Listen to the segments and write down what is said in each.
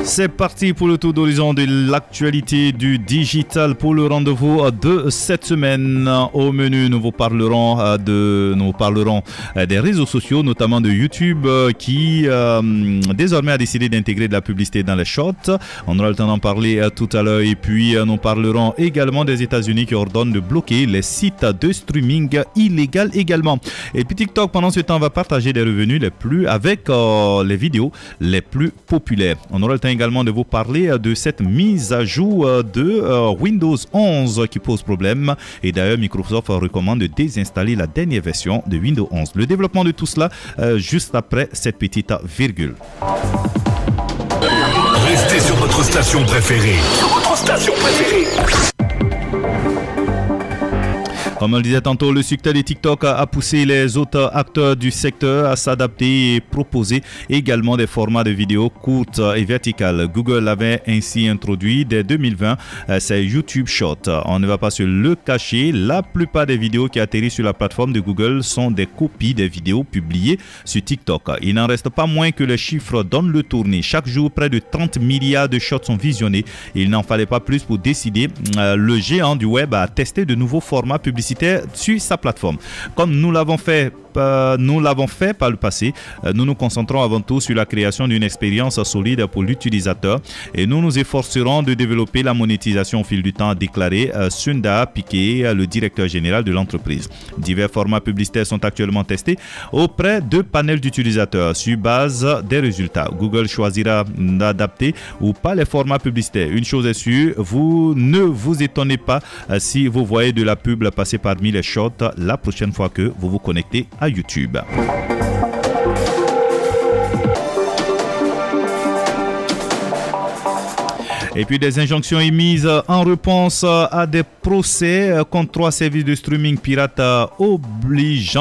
C'est parti pour le tour d'horizon de l'actualité du digital pour le rendez-vous de cette semaine. Au menu, nous vous parlerons des réseaux sociaux, notamment de YouTube qui désormais a décidé d'intégrer de la publicité dans les shorts. On aura le temps d'en parler tout à l'heure. Et puis nous parlerons également des États-Unis qui ordonnent de bloquer les sites de streaming illégaux également. Et puis TikTok, pendant ce temps, va partager des revenus les plus avec les vidéos les plus populaires. On aura le temps également de vous parler de cette mise à jour de Windows 11 qui pose problème, et d'ailleurs Microsoft recommande de désinstaller la dernière version de Windows 11. Le développement de tout cela juste après cette petite virgule. Restez sur votre station préférée. Comme on le disait tantôt, le succès de TikTok a poussé les autres acteurs du secteur à s'adapter et proposer également des formats de vidéos courtes et verticales. Google avait ainsi introduit dès 2020 ses YouTube Shorts. On ne va pas se le cacher, la plupart des vidéos qui atterrissent sur la plateforme de Google sont des copies des vidéos publiées sur TikTok. Il n'en reste pas moins que les chiffres donnent le tournis. Chaque jour, près de 30 milliards de shorts sont visionnés. Il n'en fallait pas plus pour décider le géant du web à tester de nouveaux formats publicitaires sur sa plateforme. Comme nous l'avons fait par le passé, nous nous concentrons avant tout sur la création d'une expérience solide pour l'utilisateur et nous nous efforcerons de développer la monétisation au fil du temps, a déclaré Sundar Pichai, le directeur général de l'entreprise. Divers formats publicitaires sont actuellement testés auprès de panels d'utilisateurs sur base des résultats. Google choisira d'adapter ou pas les formats publicitaires. Une chose est sûre, vous ne vous étonnez pas si vous voyez de la pub passer parmi les shorts la prochaine fois que vous vous connectez à YouTube. Et puis des injonctions émises en réponse à des procès contre 3 services de streaming pirates obligent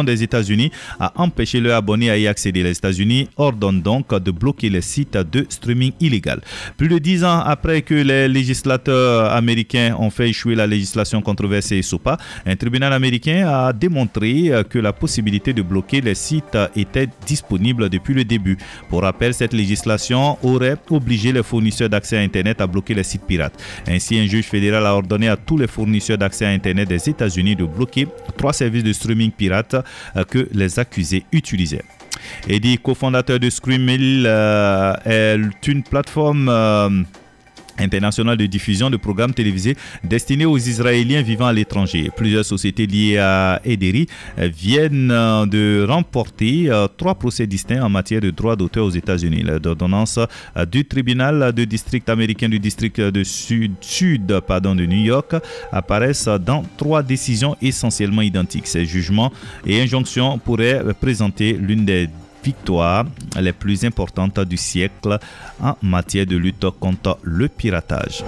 des États-Unis à empêcher leurs abonnés à y accéder. Les États-Unis ordonnent donc de bloquer les sites de streaming illégal. Plus de 10 ans après que les législateurs américains ont fait échouer la législation controversée SOPA, un tribunal américain a démontré que la possibilité de bloquer les sites était disponible depuis le début. Pour rappel, cette législation aurait obligé les fournisseurs d'accès à Internet à bloquer les sites pirates. Ainsi, un juge fédéral a ordonné à tous les fournisseurs d'accès à Internet des États-Unis de bloquer 3 services de streaming pirates que les accusés utilisaient. Eddie, cofondateur de Screammill, est une plateforme international de diffusion de programmes télévisés destinés aux Israéliens vivant à l'étranger. Plusieurs sociétés liées à Ederi viennent de remporter 3 procès distincts en matière de droits d'auteur aux États-Unis. L'ordonnance du tribunal de district américain du district de sud de New York apparaissent dans 3 décisions essentiellement identiques. Ces jugements et injonctions pourraient présenter l'une des victoires les plus importantes du siècle en matière de lutte contre le piratage.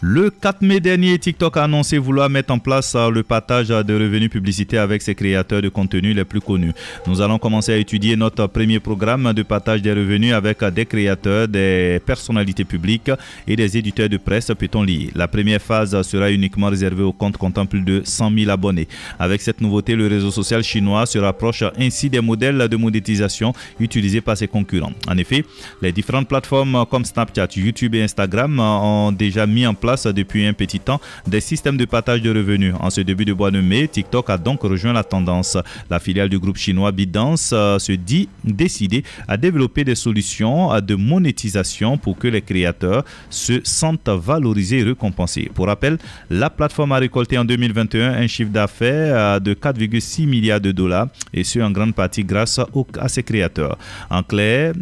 Le 4 mai dernier, TikTok a annoncé vouloir mettre en place le partage de revenus publicitaires avec ses créateurs de contenu les plus connus. Nous allons commencer à étudier notre premier programme de partage des revenus avec des créateurs, des personnalités publiques et des éditeurs de presse, peut-on lire. La première phase sera uniquement réservée aux comptes comptant plus de 100 000 abonnés. Avec cette nouveauté, le réseau social chinois se rapproche ainsi des modèles de monétisation utilisés par ses concurrents. En effet, les différentes plateformes comme Snapchat, YouTube et Instagram ont déjà mis en place depuis un petit temps des systèmes de partage de revenus. En ce début de mois de mai, TikTok a donc rejoint la tendance. La filiale du groupe chinois ByteDance se dit décidée à développer des solutions de monétisation pour que les créateurs se sentent valorisés et récompensés. Pour rappel, la plateforme a récolté en 2021 un chiffre d'affaires de 4,6 milliards de dollars et ce en grande partie grâce à ses créateurs. En clair,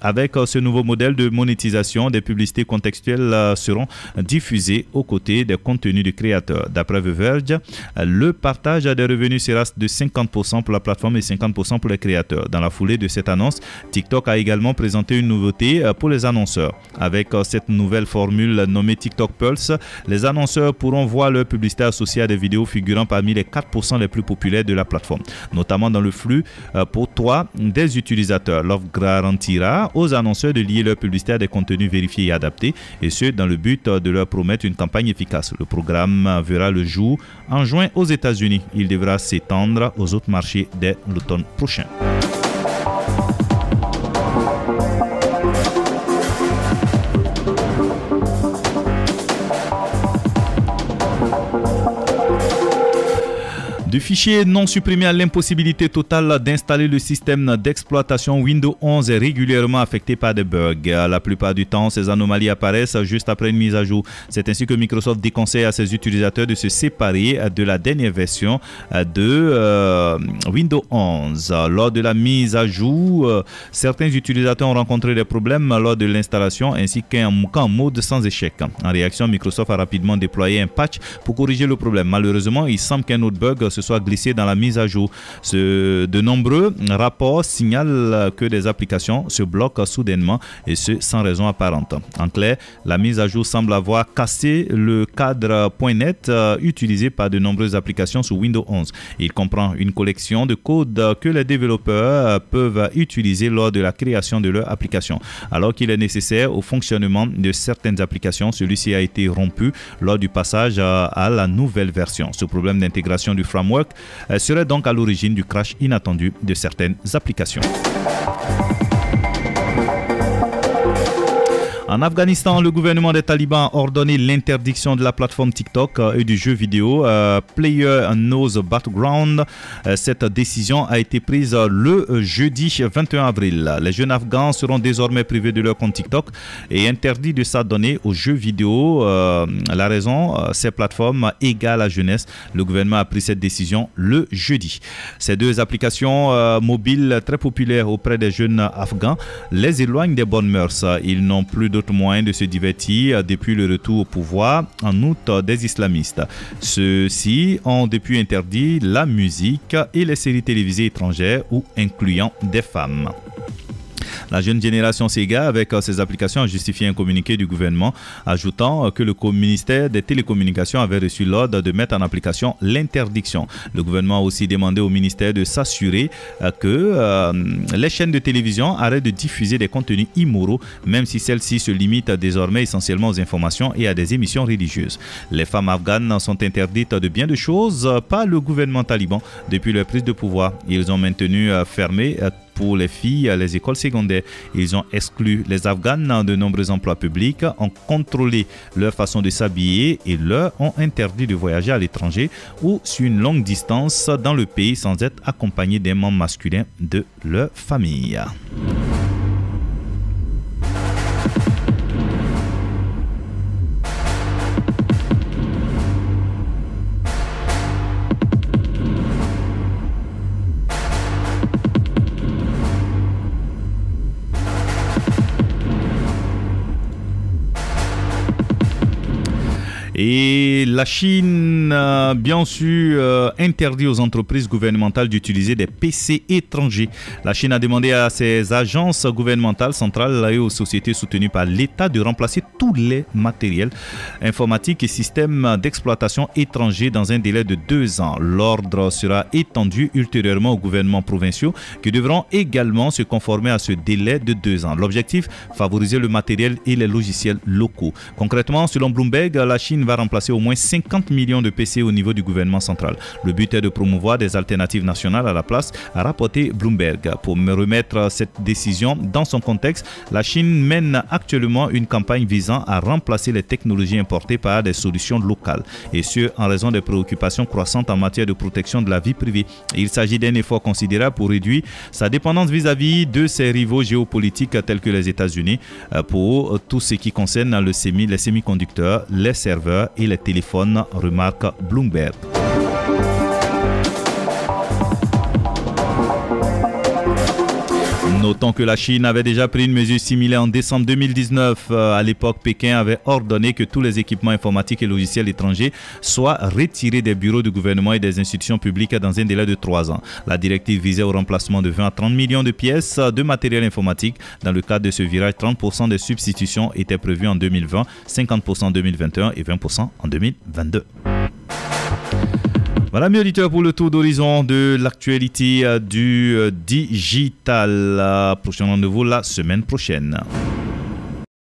avec ce nouveau modèle de monétisation, des publicités contextuelles seront diffusées aux côtés des contenus du créateur. D'après The Verge, le partage des revenus sera de 50% pour la plateforme et 50% pour les créateurs. Dans la foulée de cette annonce, TikTok a également présenté une nouveauté pour les annonceurs. Avec cette nouvelle formule nommée TikTok Pulse, les annonceurs pourront voir leur publicité associée à des vidéos figurant parmi les 4% les plus populaires de la plateforme, notamment dans le flux pour 3 des utilisateurs. L'offre garantira aux annonceurs de lier leur publicité à des contenus vérifiés et adaptés, et ce, dans le but de leur promettre une campagne efficace. Le programme verra le jour en juin aux États-Unis. Il devra s'étendre aux autres marchés dès l'automne prochain. Du fichier non supprimé à l'impossibilité totale d'installer le système d'exploitation Windows 11 est régulièrement affecté par des bugs. La plupart du temps, ces anomalies apparaissent juste après une mise à jour. C'est ainsi que Microsoft déconseille à ses utilisateurs de se séparer de la dernière version de Windows 11. Lors de la mise à jour, certains utilisateurs ont rencontré des problèmes lors de l'installation ainsi qu'en mode sans échec. En réaction, Microsoft a rapidement déployé un patch pour corriger le problème. Malheureusement, il semble qu'un autre bug se soit glissé dans la mise à jour. De nombreux rapports signalent que des applications se bloquent soudainement et ce sans raison apparente. En clair, la mise à jour semble avoir cassé le cadre .NET utilisé par de nombreuses applications sous Windows 11. Il comprend une collection de codes que les développeurs peuvent utiliser lors de la création de leur application. Alors qu'il est nécessaire au fonctionnement de certaines applications, celui-ci a été rompu lors du passage à la nouvelle version. Ce problème d'intégration du framework serait donc à l'origine du crash inattendu de certaines applications. En Afghanistan, le gouvernement des talibans a ordonné l'interdiction de la plateforme TikTok et du jeu vidéo Player Knows Battleground. Cette décision a été prise le jeudi 21 avril. Les jeunes Afghans seront désormais privés de leur compte TikTok et interdits de s'adonner aux jeux vidéo. La raison, ces plateformes égalent la jeunesse. Le gouvernement a pris cette décision le jeudi. Ces deux applications mobiles très populaires auprès des jeunes Afghans les éloignent des bonnes mœurs. Ils n'ont plus d'autres moyens de se divertir depuis le retour au pouvoir en août des islamistes. Ceux-ci ont depuis interdit la musique et les séries télévisées étrangères ou incluant des femmes. La jeune génération Sega, avec ses applications, a justifié un communiqué du gouvernement, ajoutant que le ministère des Télécommunications avait reçu l'ordre de mettre en application l'interdiction. Le gouvernement a aussi demandé au ministère de s'assurer que les chaînes de télévision arrêtent de diffuser des contenus immoraux, même si celles-ci se limitent désormais essentiellement aux informations et à des émissions religieuses. Les femmes afghanes sont interdites de bien de choses par le gouvernement taliban depuis leur prise de pouvoir. Ils ont maintenu fermées pour les filles, les écoles secondaires. Ils ont exclu les Afghanes de nombreux emplois publics, ont contrôlé leur façon de s'habiller et leur ont interdit de voyager à l'étranger ou sur une longue distance dans le pays sans être accompagnés d'un membre masculin de leur famille. Et la Chine, bien sûr, interdit aux entreprises gouvernementales d'utiliser des PC étrangers. La Chine a demandé à ses agences gouvernementales centrales et aux sociétés soutenues par l'État de remplacer tous les matériels informatiques et systèmes d'exploitation étrangers dans un délai de 2 ans. L'ordre sera étendu ultérieurement aux gouvernements provinciaux qui devront également se conformer à ce délai de 2 ans. L'objectif, favoriser le matériel et les logiciels locaux. Concrètement, selon Bloomberg, la Chine va remplacer au moins 50 millions de PC au niveau du gouvernement central. Le but est de promouvoir des alternatives nationales à la place, a rapporté Bloomberg. Pour me remettre cette décision dans son contexte, la Chine mène actuellement une campagne visant à remplacer les technologies importées par des solutions locales, et ce en raison des préoccupations croissantes en matière de protection de la vie privée. Il s'agit d'un effort considérable pour réduire sa dépendance vis-à-vis de ses rivaux géopolitiques tels que les États-Unis pour tout ce qui concerne les semi-conducteurs, les serveurs et les téléphones, remarque Bloomberg. Notons que la Chine avait déjà pris une mesure similaire en décembre 2019. À l'époque, Pékin avait ordonné que tous les équipements informatiques et logiciels étrangers soient retirés des bureaux du gouvernement et des institutions publiques dans un délai de 3 ans. La directive visait au remplacement de 20 à 30 millions de pièces de matériel informatique. Dans le cadre de ce virage, 30% des substitutions étaient prévues en 2020, 50% en 2021 et 20% en 2022. Voilà, mes auditeurs, pour le tour d'horizon de l'actualité du digital. Prochain rendez-vous la semaine prochaine.